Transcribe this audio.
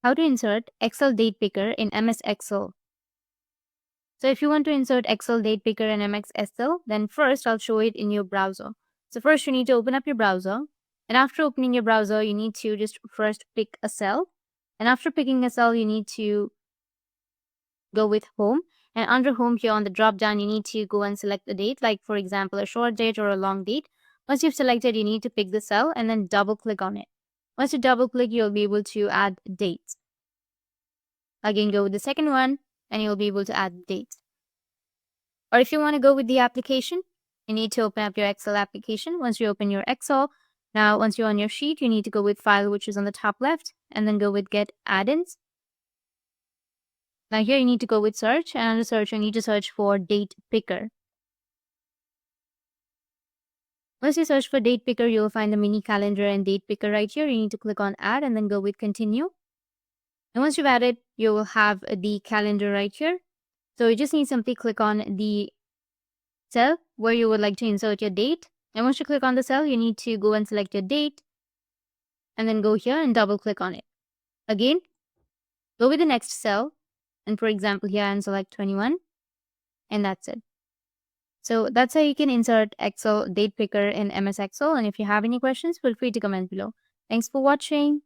How to insert Excel date picker in MS Excel. So if you want to insert Excel date picker in MS Excel, then first I'll show it in your browser. So first you need to open up your browser, and after opening your browser, you need to just first pick a cell. And after picking a cell, you need to go with home. And under home here on the drop down, you need to go and select a date, like for example, a short date or a long date. Once you've selected, you need to pick the cell and then double click on it. Once you double click, you'll be able to add dates. Again, go with the second one and you'll be able to add dates. Or if you want to go with the application, you need to open up your Excel application. Once you open your Excel, now once you're on your sheet, you need to go with file, which is on the top left, and then go with get add-ins. Now here you need to go with search, and under search, you need to search for date picker. Once you search for date picker, you'll find the mini calendar and date picker right here. You need to click on add and then go with continue. And once you've added, you will have the calendar right here. So you just need to simply click on the cell where you would like to insert your date. And once you click on the cell, you need to go and select your date and then go here and double click on it. Again, go with the next cell. And for example, here and select 21. And that's it. So that's how you can insert Excel date picker in MS Excel. And if you have any questions, feel free to comment below. Thanks for watching.